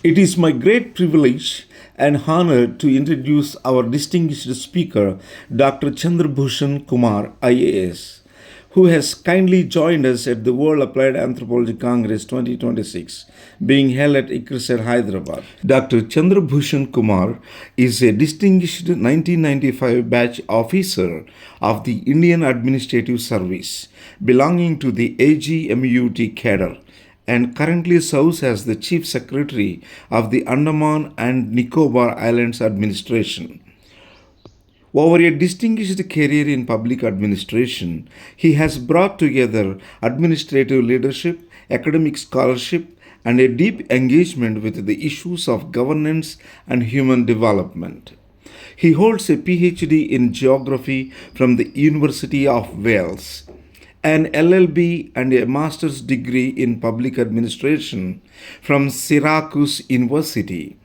It is my great privilege and honor to introduce our distinguished speaker, Dr. Chandra Bhushan Kumar, IAS, who has kindly joined us at the World Applied Anthropology Congress 2026, being held at ICRISAT, Hyderabad. Dr. Chandra Bhushan Kumar is a distinguished 1995 batch officer of the Indian Administrative Service, belonging to the AGMUT cadre, and currently serves as the Chief Secretary of the Andaman and Nicobar Islands Administration. Over a distinguished career in public administration, he has brought together administrative leadership, academic scholarship, and a deep engagement with the issues of governance and human development. He holds a Ph.D. in geography from the University of Wales, an LL.B. and a master's degree in public administration from Syracuse University.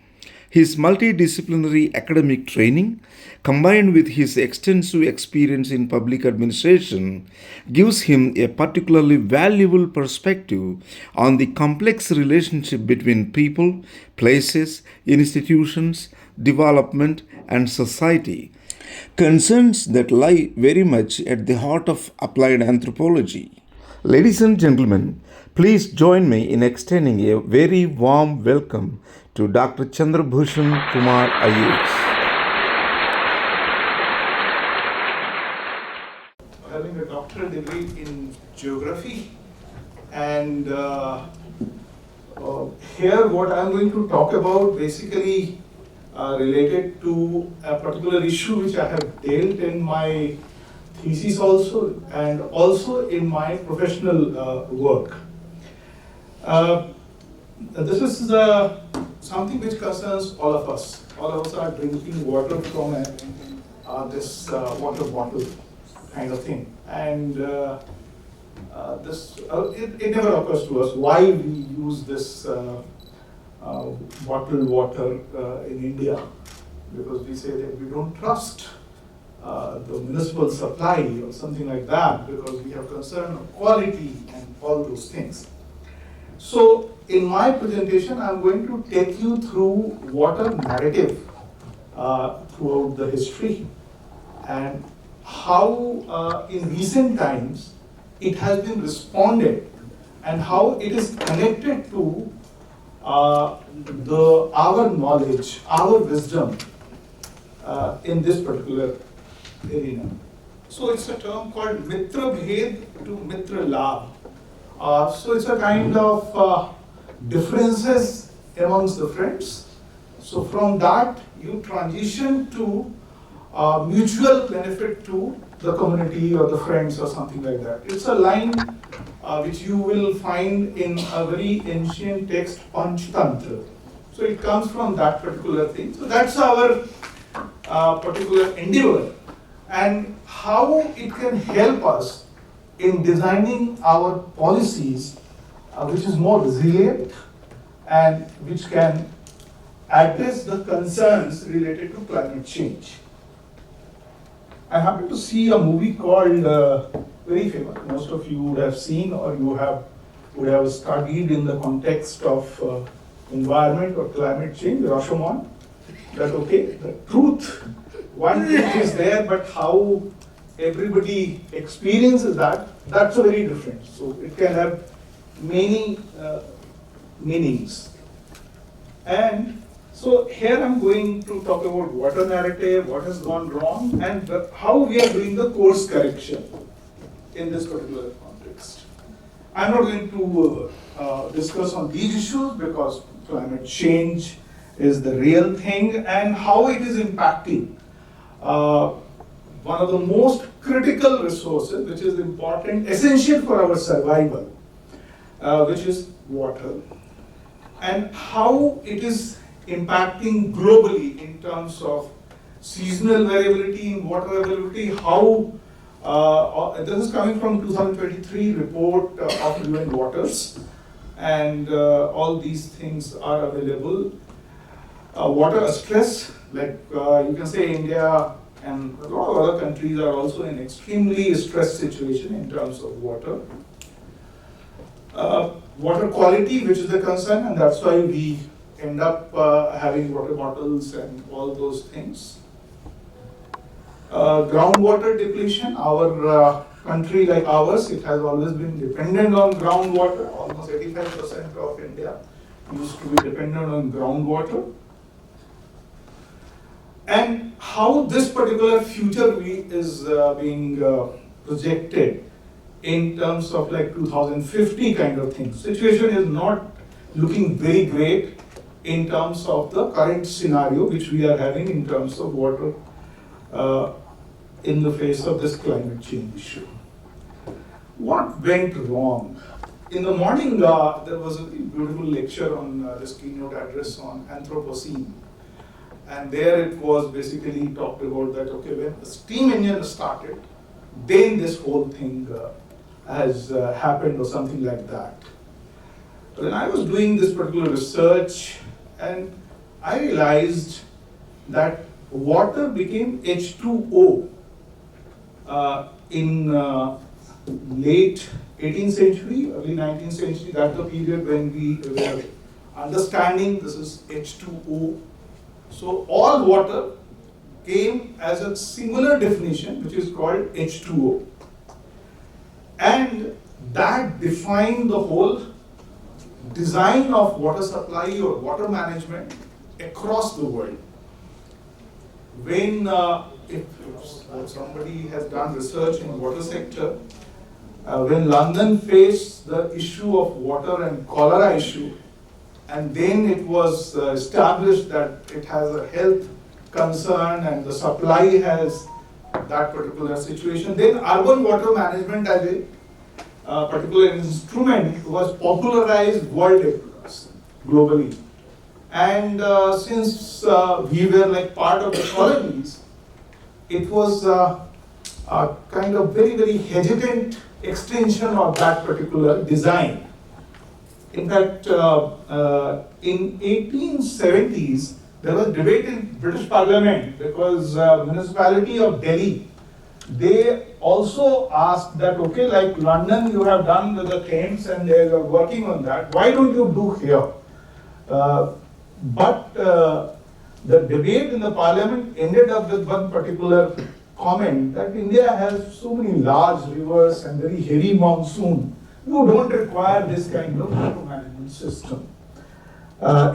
His multidisciplinary academic training, combined with his extensive experience in public administration, gives him a particularly valuable perspective on the complex relationship between people, places, institutions, development, and society, concerns that lie very much at the heart of applied anthropology. Ladies and gentlemen, please join me in extending a very warm welcome to Dr. Chandra Bhushan Kumar, IAS. Having a doctorate degree in geography, and here what I'm going to talk about basically related to a particular issue which I have dealt in my thesis also, and also in my professional work. This is something which concerns all of us. All of us are drinking water from this water bottle kind of thing, and it never occurs to us why we use this bottled water in India, because we say that we don't trust the municipal supply or something like that, because we have concern of quality and all those things. So in my presentation, I'm going to take you through water narrative throughout the history, and how in recent times it has been responded, and how it is connected to our knowledge, our wisdom in this particular arena. So it's a term called Mitraveda to Mitralabh. So it's a kind of differences amongst the friends. So from that you transition to mutual benefit to the community or the friends or something like that. It's a line which you will find in a very ancient text, Panchtantra. So it comes from that particular thing. So that's our particular endeavor, and how it can help us in designing our policies which is more resilient and which can address the concerns related to climate change. I happened to see a movie called, very famous, most of you would have seen, or you would have studied in the context of environment or climate change, Rashomon. That okay, the truth, one thing is there, but how everybody experiences that's very different. So it can have many meanings. And so here I'm going to talk about water narrative, what has gone wrong, and how we are doing the course correction in this particular context. I'm not going to discuss on these issues, because climate change is the real thing, and how it is impacting one of the most critical resources, which is important, essential for our survival, which is water, and how it is impacting globally in terms of seasonal variability in water availability. How this is coming from 2023 report of UN Waters, and all these things are available. Water stress, like you can say India and a lot of other countries are also in extremely stressed situation in terms of water. Water quality, which is a concern, and that's why we end up having water bottles and all those things. Groundwater depletion. Our country, like ours, it has always been dependent on groundwater. Almost 85% of India used to be dependent on groundwater. And how this particular future is being projected in terms of like 2050 kind of thing. Situation is not looking very great in terms of the current scenario which we are having in terms of water in the face of this climate change issue. What went wrong? In the morning, there was a beautiful lecture on this keynote address on Anthropocene. And there it was basically talked about that, okay, when the steam engine started, then this whole thing has happened or something like that. When I was doing this particular research, and I realized that water became H2O in late 18th century, early 19th century. That's the period when we were understanding this is H2O. So all water came as a singular definition, which is called H2O. And that defined the whole design of water supply or water management across the world. When if somebody has done research in water sector, when London faced the issue of water and cholera issue, and then it was established that it has a health concern and the supply has that particular situation, then urban water management as a particular instrument was popularized worldwide globally. And since we were like part of the colonies, it was a kind of very, very hesitant extension of that particular design. In fact, in 1870s, there was debate in British Parliament because municipality of Delhi, they also asked that, okay, like London you have done with the Thames and they are working on that, why don't you do here? But the debate in the parliament ended up with one particular comment that India has so many large rivers and very heavy monsoon. You don't require this kind of water management system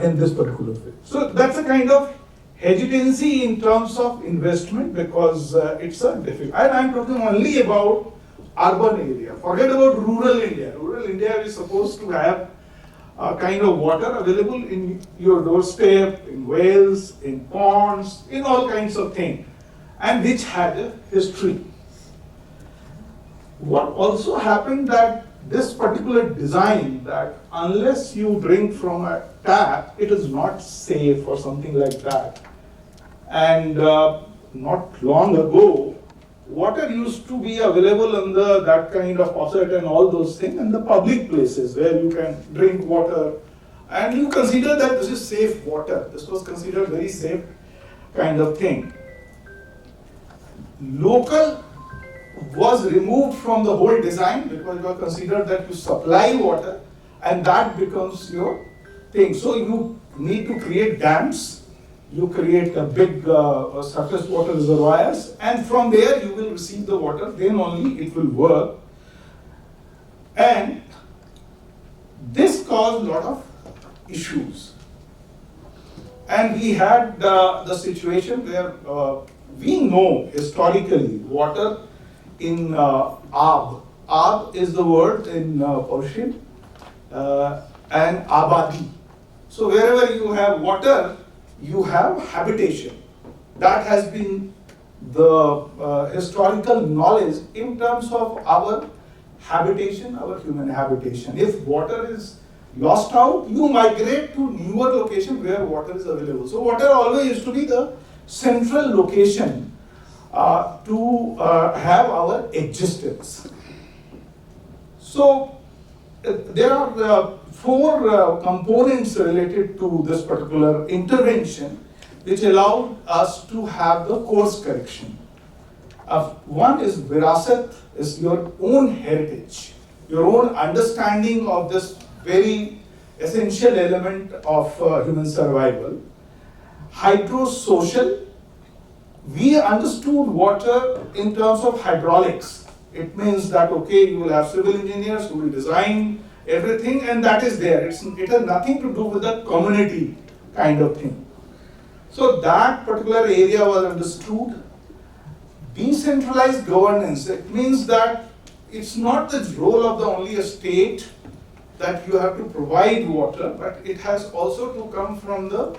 in this particular field. So that's a kind of hesitancy in terms of investment because it's a difficult. And I'm talking only about urban area. Forget about rural India. Rural India is supposed to have a kind of water available in your doorstep, in wells, in ponds, in all kinds of things, and which had a history. What also happened that this particular design that unless you drink from a tap, it is not safe or something like that. And not long ago, water used to be available in that kind of faucet and all those things in the public places where you can drink water. And you consider that this is safe water. This was considered very safe kind of thing. Local was removed from the whole design because you are considered that you supply water and that becomes your thing. So you need to create dams, you create a big surface water reservoirs, and from there you will receive the water, then only it will work. And this caused a lot of issues. And we had the situation where we know historically water in Ab. Ab is the word in Persian, and Abadi. So wherever you have water, you have habitation. That has been the historical knowledge in terms of our habitation, our human habitation. If water is lost out, you migrate to newer location where water is available. So water always used to be the central location to have our existence. So there are four components related to this particular intervention which allowed us to have the course correction. One is virasat, is your own heritage, your own understanding of this very essential element of human survival. Hydrosocial, we understood water in terms of hydraulics. It means that, okay, you will have civil engineers who will design everything, and that is there. It has nothing to do with the community kind of thing. So that particular area was understood. Decentralized governance, it means that it's not the role of the only a state that you have to provide water, but it has also to come from the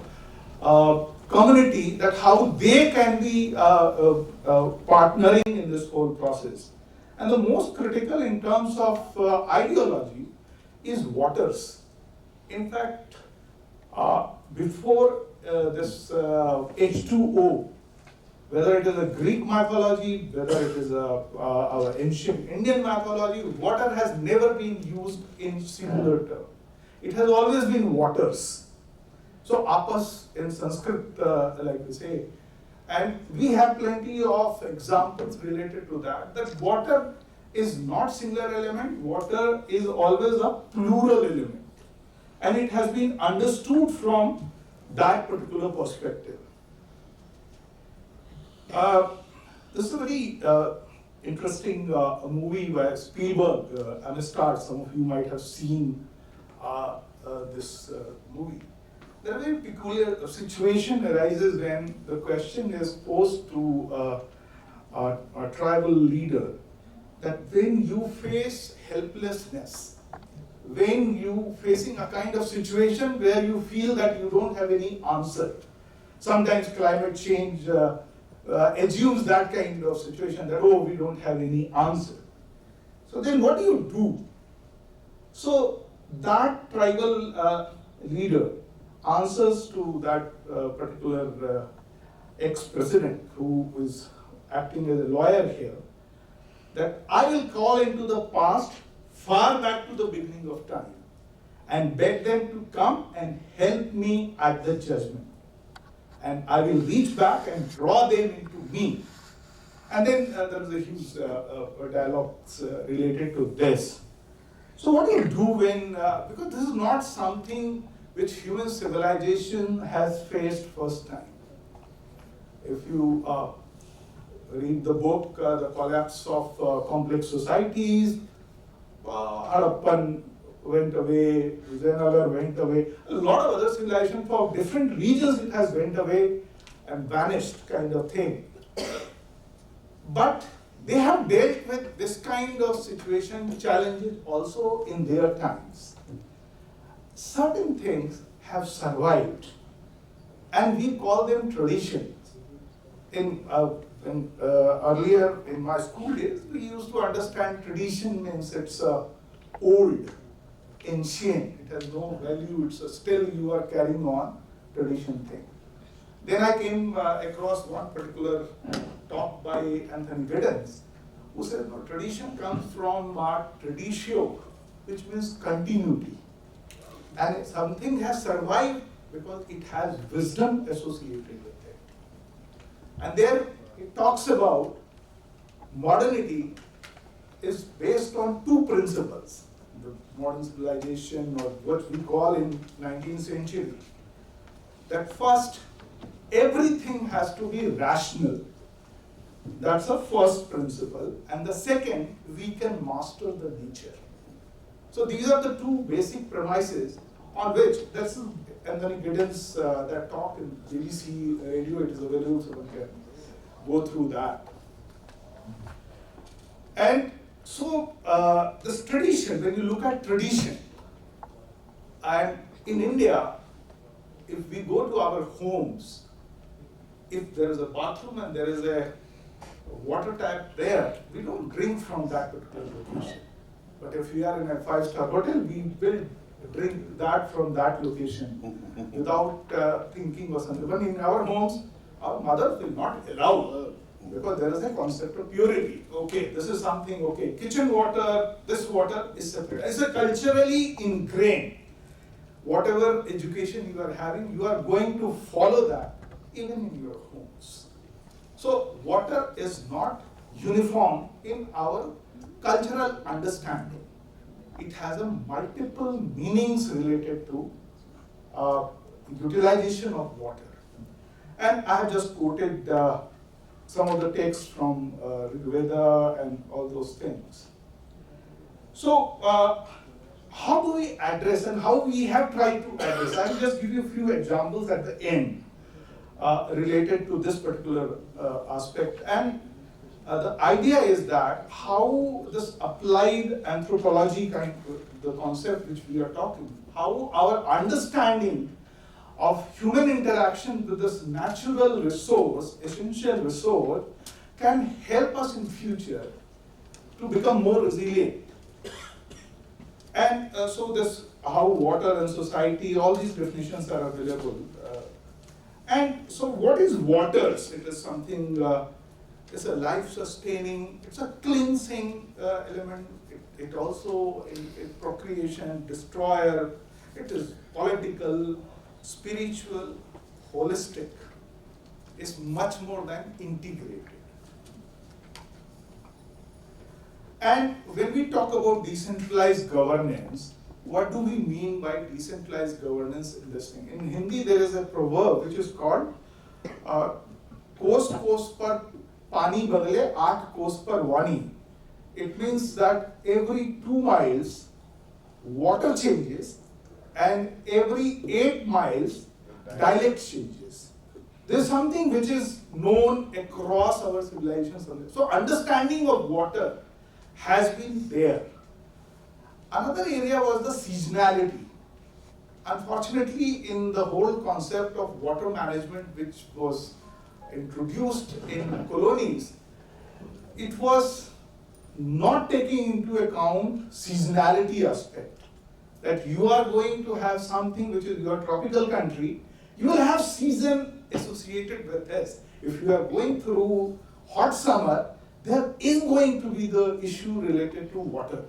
community, that how they can be partnering in this whole process. And the most critical in terms of ideology is waters. In fact, before this H2O, whether it is a Greek mythology, whether it is our ancient Indian mythology, water has never been used in singular term. It has always been waters. So apas in Sanskrit, like we say, and we have plenty of examples related to that, that water is not singular element, water is always a plural element. And it has been understood from that particular perspective. This is a very interesting movie by Spielberg, Amistad. Some of you might have seen this movie. There is a very peculiar situation arises when the question is posed to a tribal leader, that when you face helplessness, when you facing a kind of situation where you feel that you don't have any answer, sometimes climate change assumes that kind of situation, that, oh, we don't have any answer. So then what do you do? So that tribal leader answers to that particular ex-president who is acting as a lawyer here, that I will call into the past, far back to the beginning of time, and beg them to come and help me at the judgment. And I will reach back and draw them into me. And then there is a huge dialogue related to this. So what do you do when, because this is not something which human civilization has faced first time. If you read the book, The Collapse of Complex Societies, Harappan went away, Vijayanagar went away, a lot of other civilizations for different regions it has went away and vanished kind of thing. But they have dealt with this kind of situation, challenges also in their times. Certain things have survived, and we call them traditions. Earlier in my school days, we used to understand tradition means it's old, ancient, it has no value, it's still you are carrying on tradition thing. Then I came across one particular talk by Anthony Giddens, who said, no, tradition comes from traditio, which means continuity. And something has survived because it has wisdom associated with it. And there it talks about modernity is based on two principles. The modern civilization, or what we call in 19th century, that first, everything has to be rational. That's the first principle. And the second, we can master the nature. So these are the two basic premises on which, that's Anthony Giddens, that talk in BBC radio, it is available, so one can go through that. And so this tradition, when you look at tradition, and in India, if we go to our homes, if there is a bathroom and there is a water tap there, we don't drink from that particular location. But if we are in a 5-star hotel, we will drink that from that location without thinking or something. But in our homes, our mothers will not allow, because there is a concept of purity. Okay, this is something, okay, kitchen water, this water is separate. It's a culturally ingrained. Whatever education you are having, you are going to follow that even in your homes. So water is not uniform in our cultural understanding. it has a multiple meanings related to uh, utilization of water. And I have just quoted some of the texts from Rigveda and all those things. So, how do we address and how we have tried to address? I will just give you a few examples at the end related to this particular aspect. And the idea is that how this applied anthropology the concept which we are talking, how our understanding of human interaction with this natural resource, essential resource, can help us in future to become more resilient. And so this, how water and society, all these definitions are available. And so what is waters? It is something, it's a life-sustaining, it's a cleansing element. It also, in procreation, destroyer, it is political, spiritual, holistic. It's much more than integrated. And when we talk about decentralized governance, what do we mean by decentralized governance in this thing? In Hindi, there is a proverb which is called "Kos par pani badle, aat kos par vani." It means that every 2 miles, water changes, and every 8 miles, dialect changes. This is something which is known across our civilizations. So understanding of water has been there. Another area was the seasonality. Unfortunately, in the whole concept of water management which was introduced in colonies, it was not taking into account seasonality aspect. That you are going to have something which is your tropical country, you will have season associated with this. If you are going through hot summer, there is going to be the issue related to water.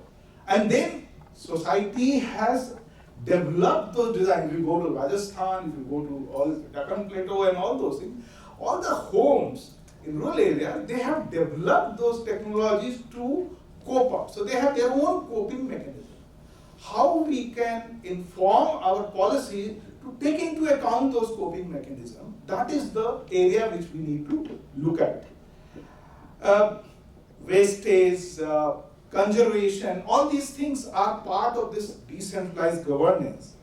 And then society has developed those designs. If you go to Rajasthan, if you go to all Deccan Plateau and all those things, all the homes in rural areas, they have developed those technologies to cope up. So they have their own coping mechanism. How we can inform our policy to take into account those coping mechanisms, that is the area which we need to look at. Wastage, conservation, all these things are part of this decentralized governance.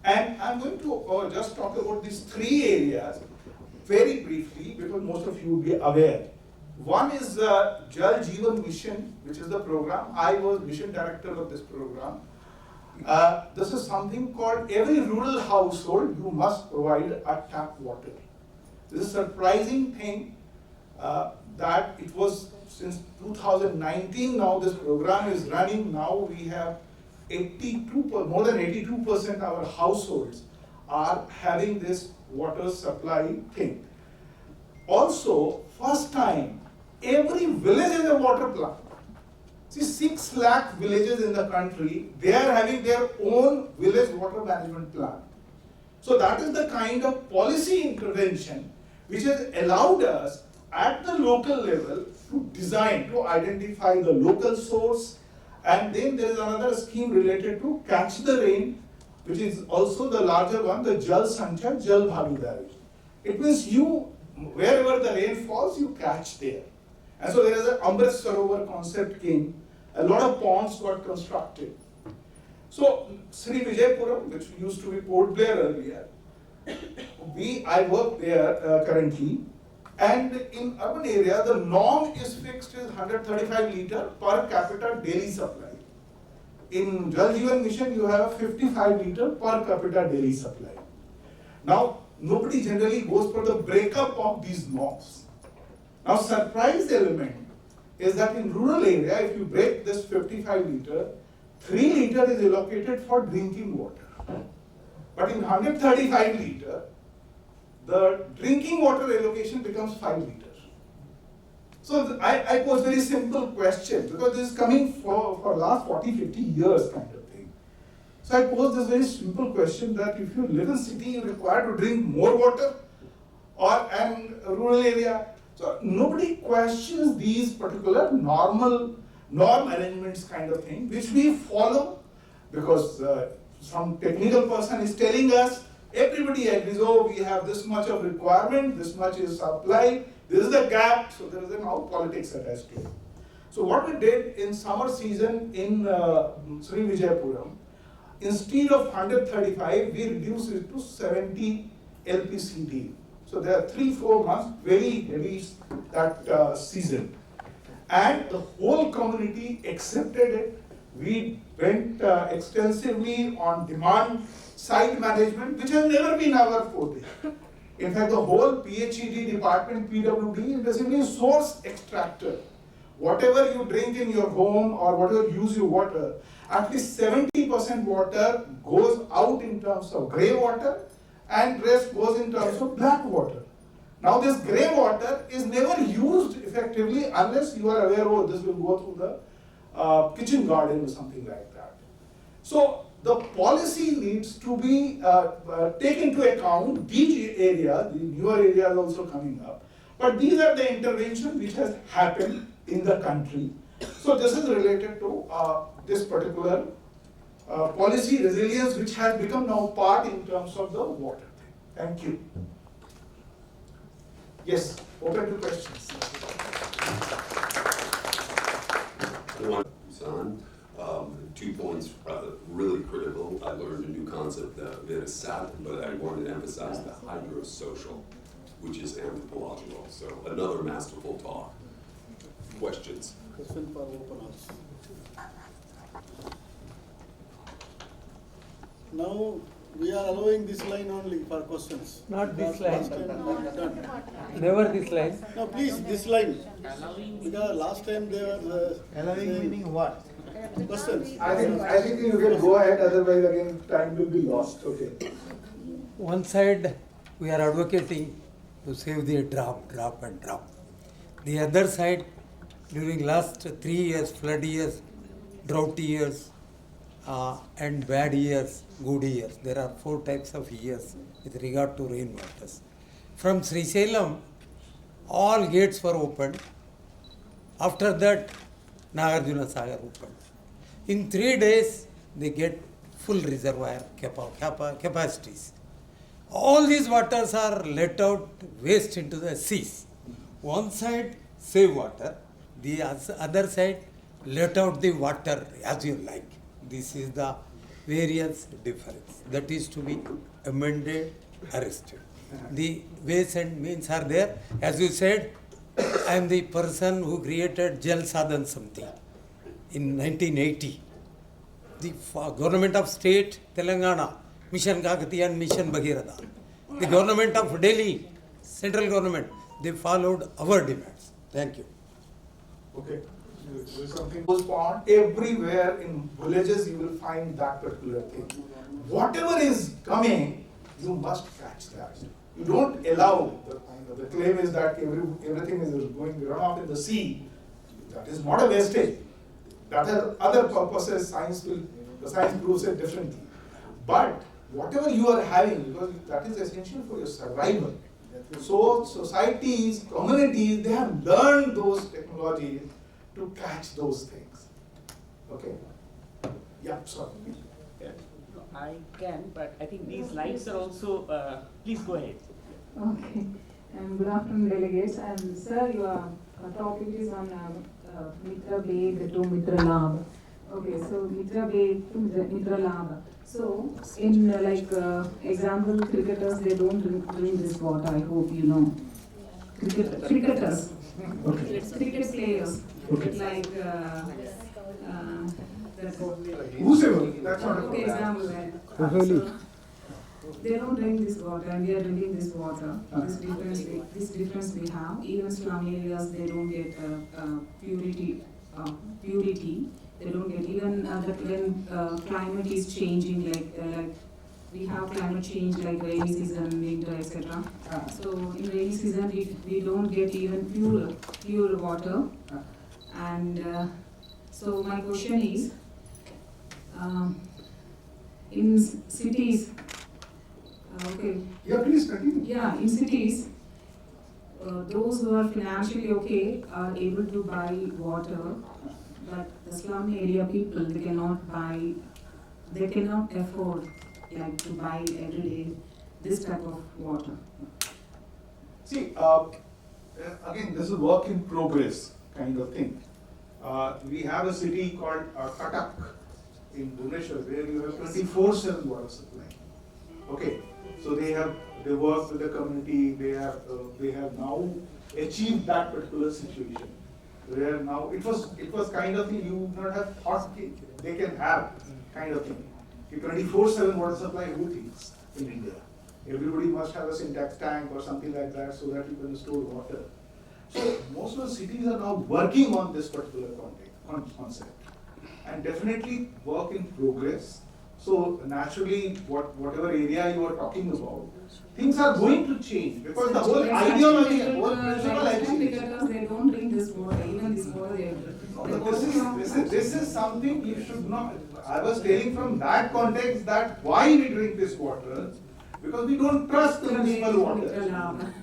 And I'm going to just talk about these 3 areas very briefly because most of you will be aware. One is Jal Jeevan Mission, which is the program. I was mission director of this program. This is something called every rural household you must provide a tap water. This is a surprising thing that it was since 2019 now this program is running. Now we have more than 82% of our households are having this water supply thing. Also, first time, every village has a water plant. See, 6 lakh villages in the country, they are having their own village water management plan. So that is the kind of policy intervention which has allowed us at the local level to design, to identify the local source. And then there is another scheme related to catch the rain, which is also the larger one, the Jal Sanchar, Jal Bhagidari. It means you, wherever the rain falls, you catch there. And so there is an Amrit Sarovar concept came, a lot of ponds got constructed. So Sri Vijaypuram, which used to be Port Blair earlier, I work there currently, and in urban area, the norm is fixed is 135 liter per capita daily supply. In Jal Jeevan Mission, you have 55 liter per capita daily supply. Now, nobody generally goes for the breakup of these norms. Now, surprise element is that in rural area, if you break this 55 liter, 3 liter is allocated for drinking water. But in 135 liter, the drinking water allocation becomes 5 liters. So I pose very simple question because this is coming for last 40, 50 years kind of thing. So I pose this very simple question that if you live in city, you require to drink more water and rural area. So nobody questions these particular normal norm arrangements kind of thing, which we follow because some technical person is telling us, everybody agrees, oh, we have this much of requirement, this much is supply, this is the gap, so there is now politics attached to it. So what we did in summer season in Sri Vijayapuram, instead of 135, we reduced it to 70 LPCD. So there are 3-4 months, very heavy that season. And the whole community accepted it. We went extensively on demand side management, which has never been our forte. In fact, the whole Ph.D. department, PWD, is basically source extractor. Whatever you drink in your home or whatever you use your water, at least 70% water goes out in terms of grey water and rest goes in terms of black water. Now this grey water is never used effectively unless you are aware, oh, this will go through the kitchen garden or something like that. So the policy needs to be taken into account these areas, the newer areas also coming up. But these are the interventions which has happened in the country. So this is related to this particular policy resilience, which has become now part in terms of the water thing. Thank you. Yes, open to questions. Son, 2 points really critical. I learned a new concept, Vedasat, but I wanted to emphasize the hydrosocial, which is anthropological. So another masterful talk. Questions? Question for openers. Now we are allowing this line only for questions. Not this Last line. time, Never this line. no, please, this line. Because last time they were Allowing saying meaning what? questions. I think you can go ahead, otherwise again time will be lost. Okay. One side we are advocating to save the drop. The other side, during last 3 years, flood years, drought years, and bad years, good years. There are 4 types of years with regard to rainwaters. From Srisailam, all gates were opened. After that, Nagarjuna Sagar opened. In 3 days, they get full reservoir capacities. All these waters are let out, waste into the seas. One side, save water. The other side, let out the water as you like. This is the variance difference that is to be amended, arrested. The ways and means are there. As you said, I am the person who created Jal Sadhan something in 1980. The government of state, Telangana, Mission Kakati and Mission Bhagirath. The government of Delhi, central government, they followed our demands. Thank you. Okay. Something goes on everywhere in villages, you will find that particular thing. Whatever is coming, you must catch that. You don't allow, the claim is that everything is going runoff in the sea. That is not a wastage. That has other purposes, the science proves it differently. But whatever you are having, because that is essential for your survival. So societies, communities, they have learned those technologies to catch those things. Okay? Yeah, sorry. No, I can, but I think these slides are also, please go ahead. Okay, and good afternoon, delegates. And sir, your topic is on Mitrabhed to Mitralabh. Okay, so Mitrabhed to Mitralabh. So, in example, cricketers, they don't drink this water, I hope you know. Cricketers. Okay. Cricket players. Okay. Like, Whosoever, that's not a okay, problem. example. So, they don't drink this water, and we are drinking this water. This difference we have. Even slum areas, they don't get purity. They don't get even when climate is changing, like we have climate change like rainy season, winter, etc. So in rainy season, we don't get even pure water. And so my question is, in cities. Okay. Yeah, please continue. Yeah, in cities, those who are financially okay are able to buy water, but the slum area people, they cannot afford to buy every day this type of water. See, again, this is work in progress kind of thing. We have a city called Katak in Bhubaneswar where you have 24/7 water supply. Okay, so they work with the community. They have now achieved that particular situation where now it was kind of thing you would not have thought they can have kind of thing. 24/7 water supply, who thinks in India? Everybody must have a syntax tank or something like that so that you can store water. So most of the cities are now working on this particular concept, and definitely work in progress. So naturally, whatever area you are talking about, things are going to change because the whole ideology, the whole principle has changed. They don't drink this water, even this water they This is something you should not. I was telling from that context that why we drink this water, because we don't trust the municipal water.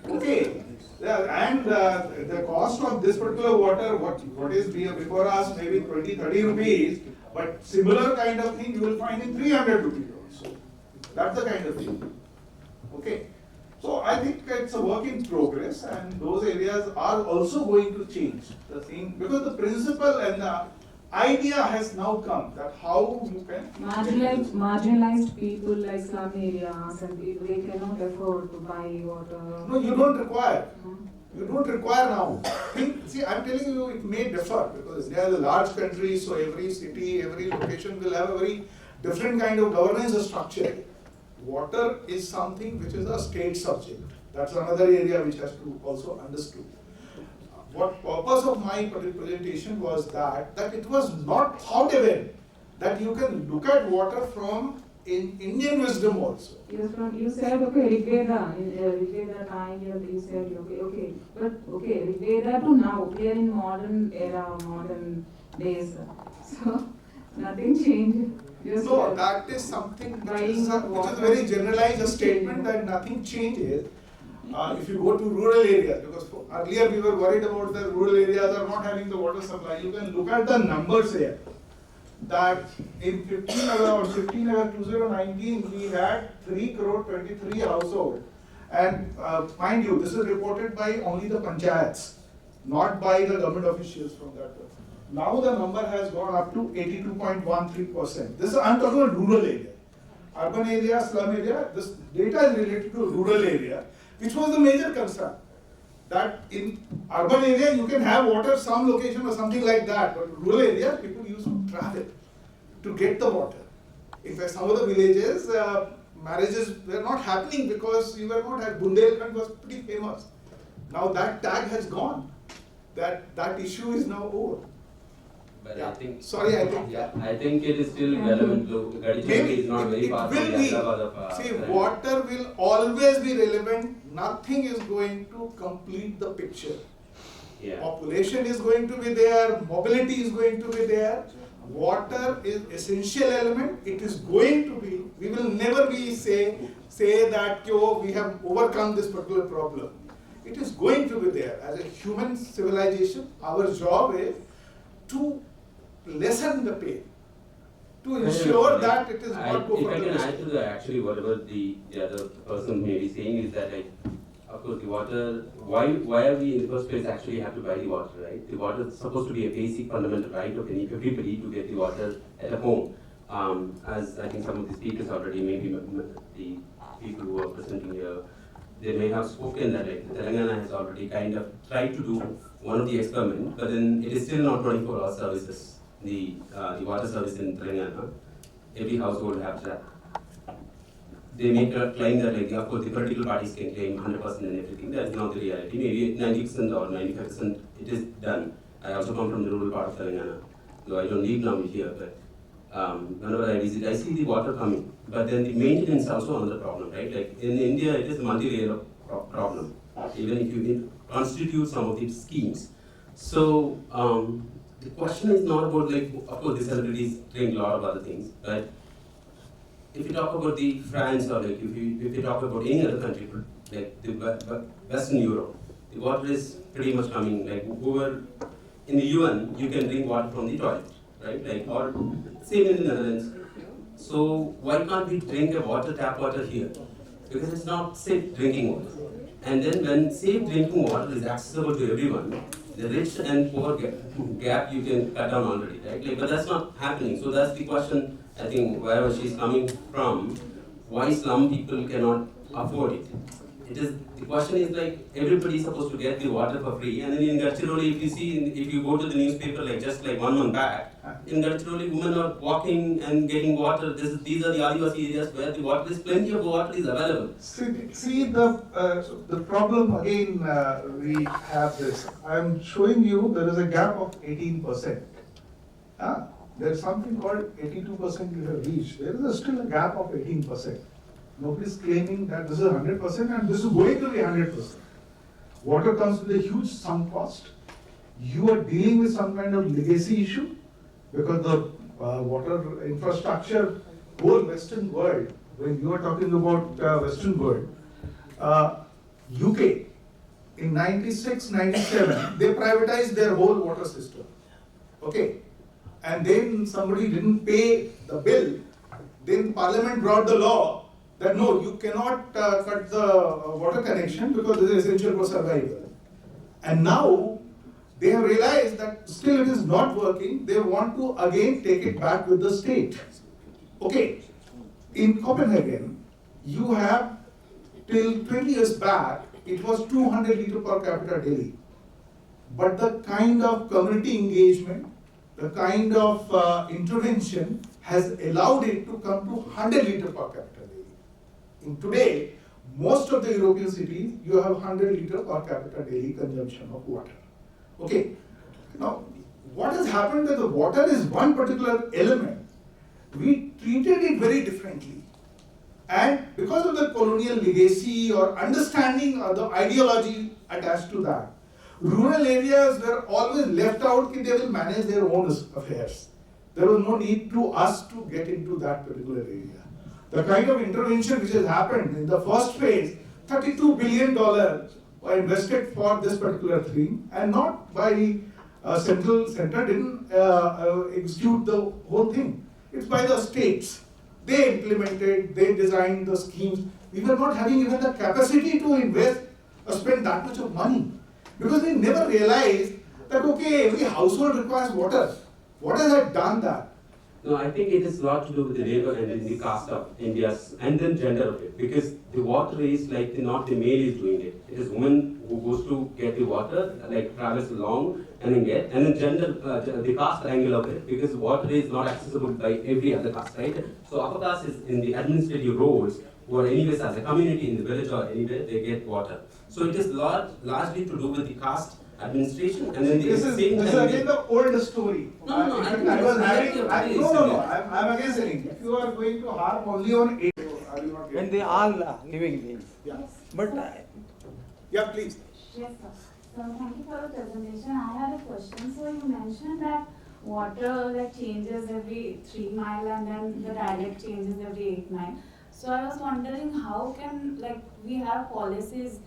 Okay. Yeah, and the cost of this particular water, what is before us, maybe 20-30 rupees, but similar kind of thing you will find in 300 rupees also. That's the kind of thing. Okay. So I think it's a work in progress, and those areas are also going to change the thing because the principle and the idea has now come that how you can marginalized people like slum areas and people, they cannot afford to buy water. No, you don't require. You don't require now. See, I'm telling you, it may differ because India is a large country, so every city, every location will have a very different kind of governance structure. Water is something which is a state subject. That's another area which has to also understood. What purpose of my presentation was that it was not thought even that you can look at water from in Indian wisdom also. You said Rigveda, in Rigveda time you said okay, but Rigveda to now, we are in modern era, modern days, so nothing changed. No, that is something which is a very generalized statement that nothing changes. If you go to rural areas, because earlier we were worried about the rural areas are not having the water supply. You can look at the numbers here. That in 15 August 2019 we had 3,23 households, and mind you, this is reported by only the panchayats, not by the government officials from that point. Now the number has gone up to 82.13%. This is, I'm talking about rural area. Urban area, slum area, this data is related to rural area, which was the major concern. That in urban area you can have water some location or something like that, but rural area people used to travel to get the water. In fact, some of the villages, marriages were not happening because you were not at Bundelkhand was pretty famous. Now that tag has gone. That issue is now over. But Yeah. I think. Sorry, I think. Yeah, I think it is still relevant to Gadichindi is not very far from the Ahmedabad of. See, water will always be relevant. Nothing is going to complete the picture. Yeah. Population is going to be there. Mobility is going to be there. Water is essential element. It is going to be. We will never be say that we have overcome this particular problem. It is going to be there. As a human civilization, our job is to lessen the pain, to ensure that it is not go If for I the can risk. add to the actually whatever the other person may be saying is that of course the water, why are we in the first place actually have to buy the water, right? The water is supposed to be a basic fundamental right of everybody to get the water at a home. As I think some of the speakers already, maybe the people who are presenting here, they may have spoken that Telangana has already kind of tried to do one of the experiments, but then it is still not 24-hour services. The water service in Telangana, every household has that. They make a claim that of course the political parties can claim 100% and everything. That is not the reality. Maybe 90% or 95% it is done. I also come from the rural part of Telangana, so I don't live now here, but whenever I visit, I see the water coming. But then the maintenance is also another problem, right? Like in India, it is a multi-layer problem. Even if you constitute some of these schemes. So the question is not about of course the celebrities drink a lot of other things, but if you talk about the France or if you talk about any other country, like the Western Europe, the water is pretty much coming. Like whoever in the UN, you can drink water from the toilet, right? Like, or same in the Netherlands. So why can't we drink a tap water here? Because it's not safe drinking water. And then when safe drinking water is accessible to everyone, the rich and poor gap you can cut down already, right? Like, but that's not happening. So that's the question, I think, wherever she's coming from, why slum people cannot afford it. The question is like, everybody is supposed to get the water for free. And then in Gadchiroli, if you go to the newspaper, like just like 1 month back, in Gadchiroli, women are walking and getting water. These are the Adivasi areas where the water is, plenty of water is available. See the problem again, we have this. I am showing you there is a gap of 18%. There is something called 82% you have reached. There is still a gap of 18%. Nobody is claiming that this is 100% and this is going to be 100%. Water comes with a huge sunk cost. You are dealing with some kind of legacy issue because the water infrastructure, whole Western world, when you are talking about Western world, UK in 96, 97, they privatized their whole water system. Okay, and then somebody didn't pay the bill. Then Parliament brought the law that no, you cannot cut the water connection because this is essential for survival. And now they have realized that still it is not working. They want to again take it back with the state. Okay, in Copenhagen, you have till 20 years back, it was 200 liter per capita daily. But the kind of community engagement, the kind of intervention has allowed it to come to 100 liter per capita daily. In today, most of the European cities, you have 100 liter per capita daily consumption of water. Okay, now what has happened that the water is one particular element. We treated it very differently. And because of the colonial legacy or understanding or the ideology attached to that, rural areas were always left out, they will manage their own affairs. There was no need to us to get into that particular area. The kind of intervention which has happened in the first phase, $32 billion were invested for this particular thing, and not by center didn't execute the whole thing. It's by the states. They implemented, they designed the schemes. We were not having even the capacity to invest or spend that much of money. Because we never realized that, okay, every household requires water. What has that done that? No, I think it is a lot to do with the labor and the caste of India's, and then gender of it. Because the water is like not the male is doing it. It is woman who goes to get the water, like travels along and then get, and then gender, the caste angle of it. Because water is not accessible by every other caste, right? So upper caste is in the administrative roles, who are anyways as a community in the village or anywhere, they get water. So it is largely to do with the caste administration, and then this is again the old story. No, I'm again saying, if you are going to harp only on 8, are you not When they all living beings. Yeah. But Yeah, please. Yes, sir. So thank you for the presentation. I had a question. So you mentioned that water like changes every 3 miles and then the dialect changes every 8 miles. So I was wondering how can like we have policies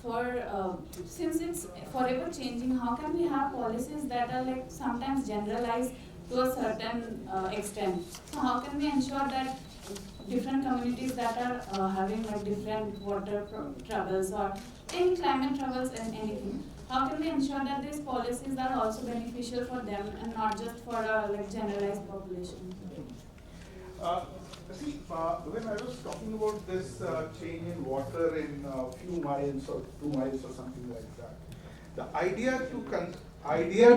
for since it's forever changing, how can we have policies that are like sometimes generalized to a certain extent? So how can we ensure that different communities that are having like different water troubles or any climate troubles and anything, how can we ensure that these policies are also beneficial for them and not just for a like generalized population? See, when I was talking about this change in water in a few miles or 2 miles or something like that, the idea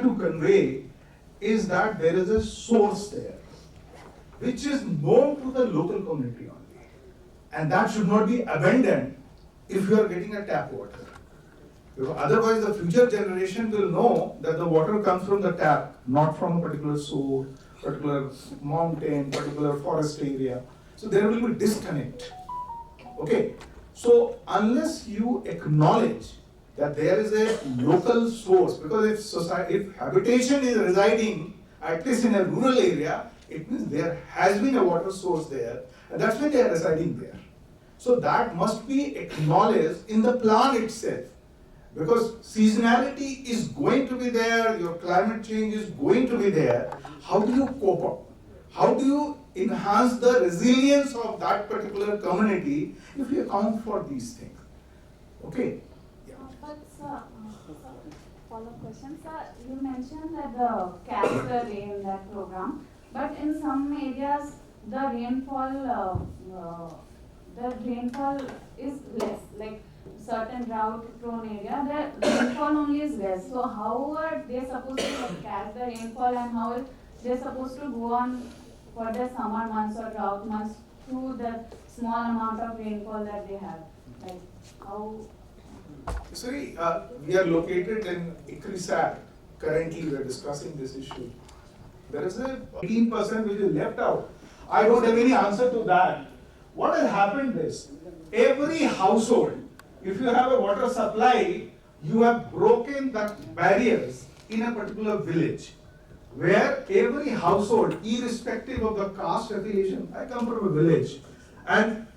to convey is that there is a source there, which is known to the local community only, and that should not be abandoned if you are getting a tap water. Because otherwise, the future generation will know that the water comes from the tap, not from a particular source, particular mountain, particular forest area. So there will be disconnect. Okay. So unless you acknowledge that there is a local source, because if habitation is residing at least in a rural area, it means there has been a water source there, and that's why they are residing there. So that must be acknowledged in the plan itself. Because seasonality is going to be there, your climate change is going to be there. How do you cope up? How do you enhance the resilience of that particular community if you account for these things? Okay? Yeah. But sir, follow-up question, sir. You mentioned that the cadre in that program, but in some areas the rainfall is less. Like certain drought-prone area, the rainfall only is less. So how are they supposed to catch the rainfall, and how are they supposed to go on for the summer months or drought months through the small amount of rainfall that they have? Like how? Sorry, we are located in ICRISAT. Currently, we are discussing this issue. There is a 18% which is left out. I don't have any answer to that. What has happened is, every household, if you have a water supply, you have broken the barriers in a particular village, where every household, irrespective of the caste affiliation, I come from a village, and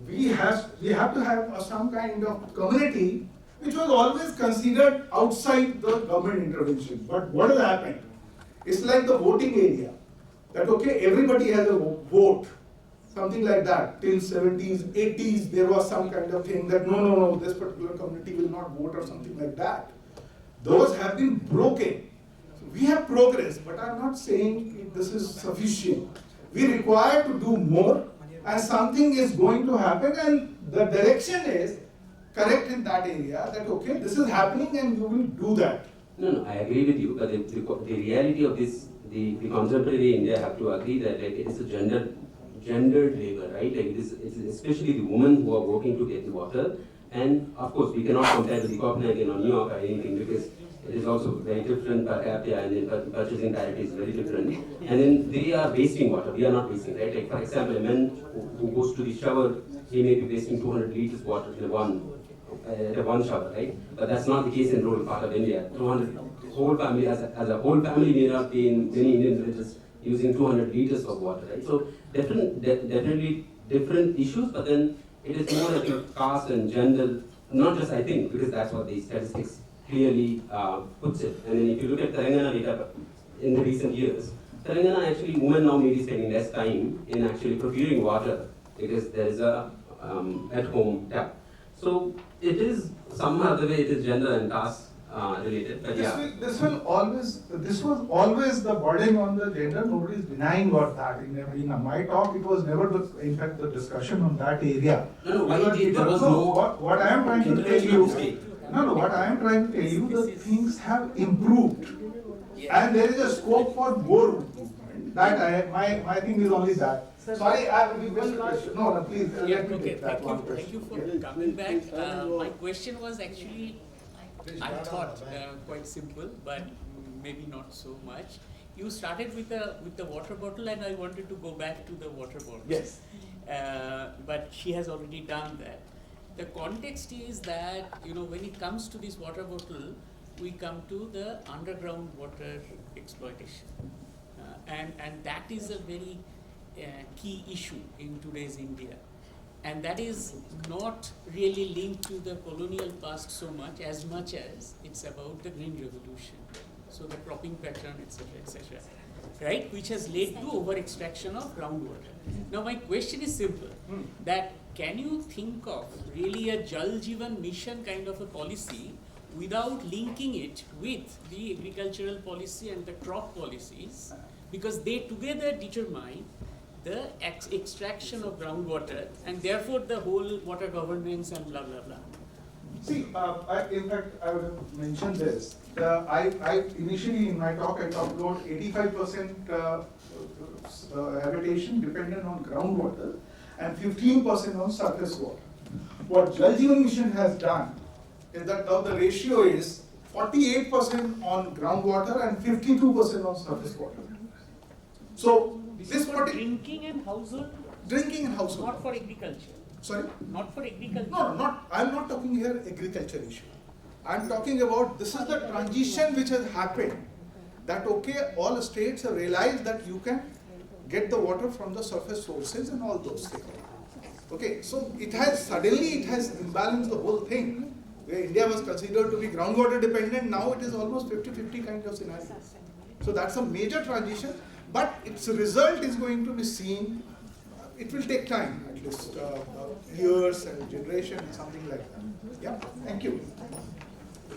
we have to have some kind of community which was always considered outside the government intervention. But what has happened? It's like the voting area, that okay, everybody has a vote, something like that. Till 70s, 80s, there was some kind of thing that no, this particular community will not vote or something like that. Those have been broken. So we have progress, but I'm not saying this is sufficient. We require to do more, and something is going to happen, and the direction is correct in that area, that okay, this is happening and you will do that. No, I agree with you, but the reality of this, the contemporary India have to agree that like, it is a gendered labor, right? Like it's especially the women who are working to get the water, and of course we cannot compare with the Copenhagen or New York or anything, because it is also very different per capita, and then purchasing parity is very different. And then they are wasting water, we are not wasting, right? Like for example, a man who goes to the shower, he may be wasting 200 liters water in one shower, right? But that's not the case in rural part of India. 200 whole family, as a whole family may not be in many Indian villages using 200 liters of water, right? So definitely different issues, but then it is more like caste and gender, not just I think, because that's what the statistics clearly puts it. And then if you look at Telangana data in the recent years, Telangana actually, women now may be spending less time in actually procuring water because there is a at-home tap. So it is somehow the way it is gender and caste related. But this was always the burden on the gender. Nobody is denying what that. In my talk, it was never in fact the discussion on that area. No, why there was no. What I am trying to tell you. What I am trying to tell you, the things have improved, and there is a scope for more improvement. That my thing is only that. Sorry, I will be very question. No, please. Let me take that one question. Thank you for coming back. My question was actually, I thought quite simple, but maybe not so much. You started with the water bottle, and I wanted to go back to the water bottle. Yes. But she has already done that. The context is that, when it comes to this water bottle, we come to the underground water exploitation. And that is a very key issue in today's India. And that is not really linked to the colonial past so much as it's about the Green Revolution. So the cropping pattern, etc., right, which has led to over-extraction of groundwater. Now my question is simple, that can you think of really a Jal Jeevan Mission kind of a policy without linking it with the agricultural policy and the crop policies, because they together determine the extraction of groundwater and therefore the whole water governance and blah blah blah. See, in fact, I would have mentioned this. I initially in my talk I talked about 85% habitation dependent on groundwater and 15% on surface water. What Jal Jeevan Mission has done is that now the ratio is 48% on groundwater and 52% on surface water. So this for drinking and household? Drinking and household. Not for agriculture. Sorry? Not for agriculture. No, I'm not talking here agriculture issue. I'm talking about this is the transition which has happened. That okay, all states have realized that you can get the water from the surface sources and all those things. Okay, so it has imbalanced the whole thing. where India was considered to be groundwater dependent, now it is almost 50-50 kind of scenario. So that's a major transition, but its result is going to be seen. It will take time, at least years and generation and something like that. Yeah, thank you.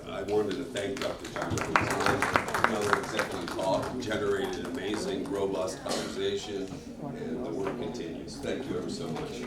I wanted to thank Dr. Chandra Bhushan, another executive talk, generated an amazing, robust conversation, and the work continues. Thank you ever so much.